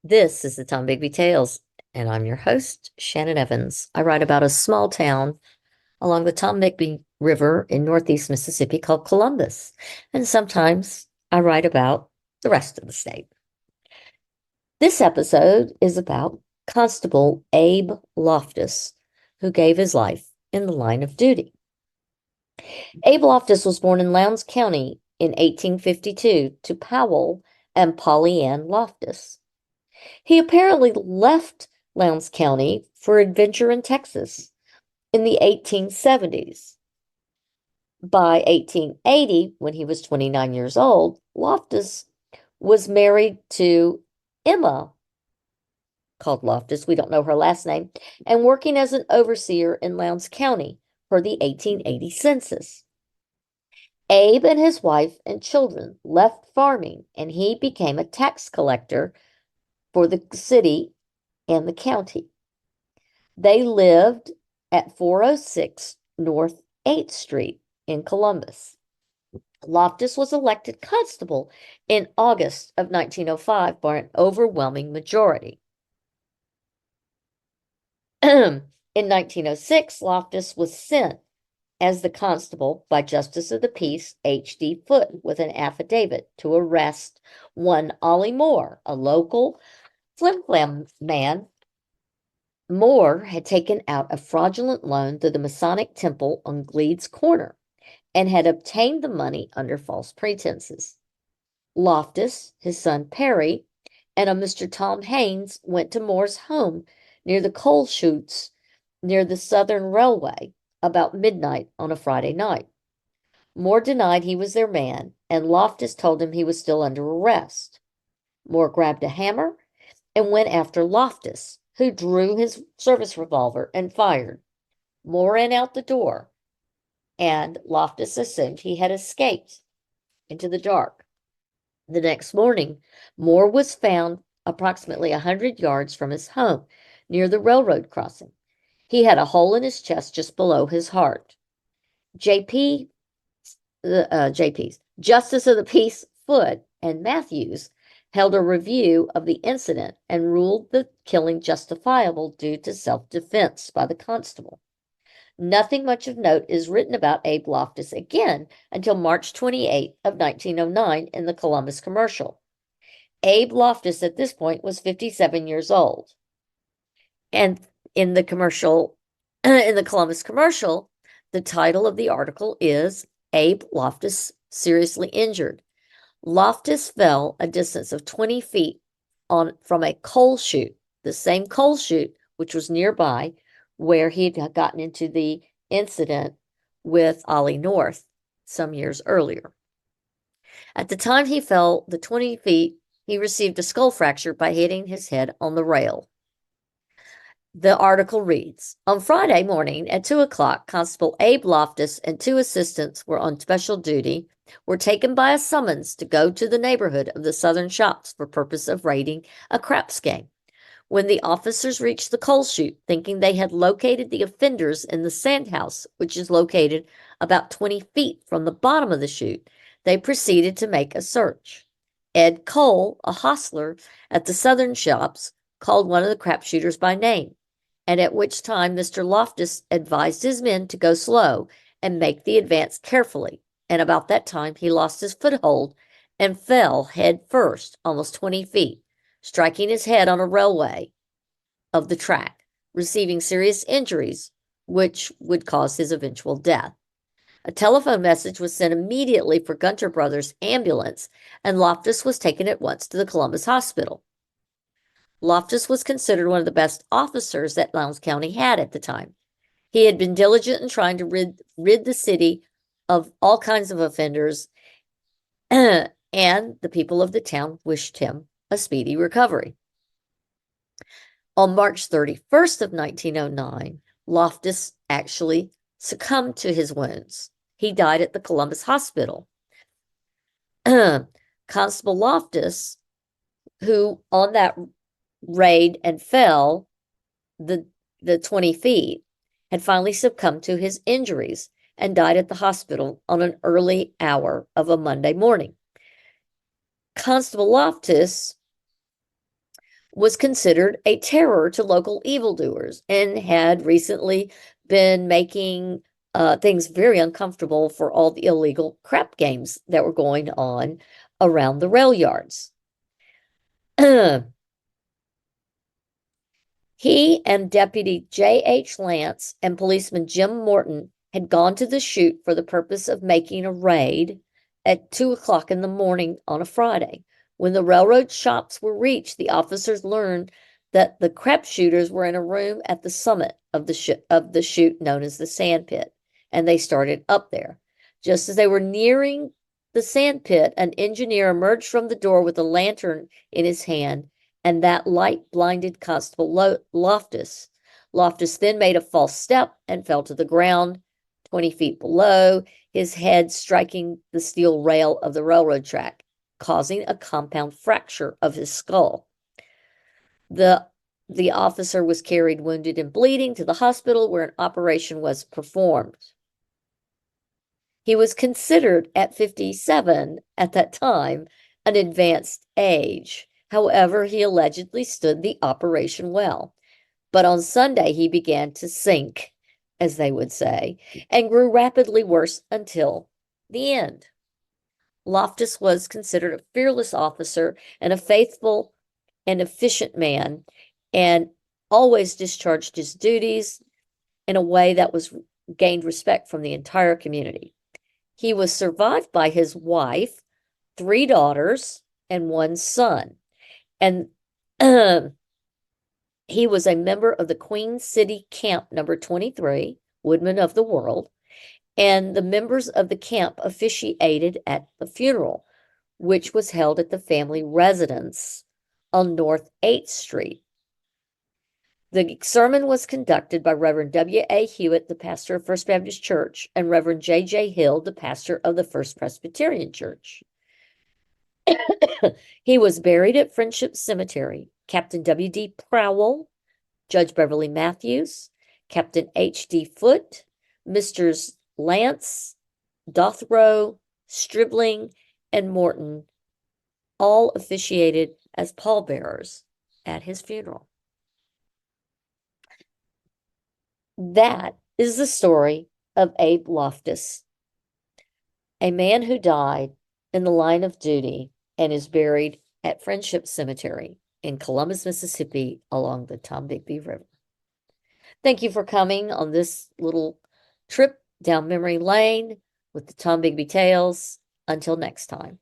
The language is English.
This is the Tom Bigby Tales, and I'm your host, Shannon Evans. I write about a small town along the Tom Bigby River in northeast Mississippi called Columbus, and sometimes I write about the rest of the state. This episode is about Constable Abe Loftis, who gave his life in the line of duty. Abe Loftis was born in Lowndes County in 1852 to Powell and Polly Ann Loftis. He apparently left Lowndes County for adventure in Texas in the 1870s. By 1880, when he was 29 years old, Loftis was married to Emma, called Loftis, we don't know her last name, and working as an overseer in Lowndes County for the 1880 census. Abe and his wife and children left farming, and he became a tax collector for the city and the county. They lived at 406 North 8th Street in Columbus. Loftis was elected constable in August of 1905 by an overwhelming majority. In 1906, Loftis was sent as the constable by Justice of the Peace H.D. Foote with an affidavit to arrest one Ollie Moore, a local flim-flam man. Moore had taken out a fraudulent loan through the Masonic Temple on Gleeds Corner and had obtained the money under false pretenses. Loftis, his son Perry, and a Mr. Tom Haynes went to Moore's home near the coal chutes near the Southern Railway about midnight on a Friday night. Moore denied he was their man, and Loftis told him he was still under arrest. Moore grabbed a hammer and went after Loftis, who drew his service revolver and fired. Moore ran out the door, and Loftis assumed he had escaped into the dark. The next morning, Moore was found approximately 100 yards from his home near the railroad crossing. He had a hole in his chest just below his heart. JP's Justice of the Peace Foote and Matthews held a review of the incident and ruled the killing justifiable due to self-defense by the constable. Nothing much of note is written about Abe Loftis again until March 28 of 1909 in the Columbus Commercial. Abe Loftis at this point was 57 years old. And in the Columbus Commercial, the title of the article is Abe Loftis Seriously Injured. Loftis fell a distance of 20 feet from a coal chute, the same coal chute which was nearby where he had gotten into the incident with Ollie North some years earlier. At the time he fell the 20 feet, he received a skull fracture by hitting his head on the rail. The article reads, on Friday morning at 2 o'clock, Constable Abe Loftis and two assistants were on special duty, were taken by a summons to go to the neighborhood of the Southern Shops for purpose of raiding a craps game. When the officers reached the coal chute, thinking they had located the offenders in the sand house, which is located about 20 feet from the bottom of the chute, they proceeded to make a search. Ed Cole, a hostler at the Southern Shops, called one of the crap shooters by name, and at which time Mr. Loftis advised his men to go slow and make the advance carefully, and about that time he lost his foothold and fell head first almost 20 feet, striking his head on a railway of the track, receiving serious injuries, which would cause his eventual death. A telephone message was sent immediately for Gunter Brothers' ambulance, and Loftis was taken at once to the Columbus Hospital. Loftis was considered one of the best officers that Lowndes County had at the time. He had been diligent in trying to rid the city of all kinds of offenders, and the people of the town wished him a speedy recovery. On March 31st of 1909, Loftis actually succumbed to his wounds. He died at the Columbus Hospital. Constable Loftis, who on that raid and fell the 20 feet, had finally succumbed to his injuries and died at the hospital on an early hour of a Monday morning. Constable Loftis was considered a terror to local evildoers and had recently been making things very uncomfortable for all the illegal crap games that were going on around the rail yards. He and Deputy J.H. Lance and policeman Jim Morton had gone to the chute for the purpose of making a raid at 2 o'clock in the morning on a Friday. When the railroad shops were reached, the officers learned that the crap shooters were in a room at the summit of the chute known as the sand pit, and they started up there. Just as they were nearing the sand pit, an engineer emerged from the door with a lantern in his hand, and that light blinded Constable Loftis. Loftis then made a false step and fell to the ground 20 feet below, his head striking the steel rail of the railroad track, causing a compound fracture of his skull. The officer was carried wounded and bleeding to the hospital where an operation was performed. He was considered at 57 at that time an advanced age. However, he allegedly stood the operation well. But on Sunday, he began to sink, as they would say, and grew rapidly worse until the end. Loftis was considered a fearless officer and a faithful and efficient man, and always discharged his duties in a way that was gained respect from the entire community. He was survived by his wife, 3 daughters, and 1 son. And he was a member of the Queen City Camp number 23, Woodman of the World, and the members of the camp officiated at the funeral, which was held at the family residence on North 8th Street. The sermon was conducted by Reverend W.A. Hewitt, the pastor of First Baptist Church, and Reverend J.J. Hill, the pastor of the First Presbyterian Church. He was buried at Friendship Cemetery. Captain W.D. Prowell, Judge Beverly Matthews, Captain H.D. Foote, Misters Lance, Dothrow, Stribling, and Morton all officiated as pallbearers at his funeral. That is the story of Abe Loftis, a man who died in the line of duty and is buried at Friendship Cemetery in Columbus, Mississippi, along the Tombigbee River. Thank you for coming on this little trip down memory lane with the Tombigbee Tales. Until next time.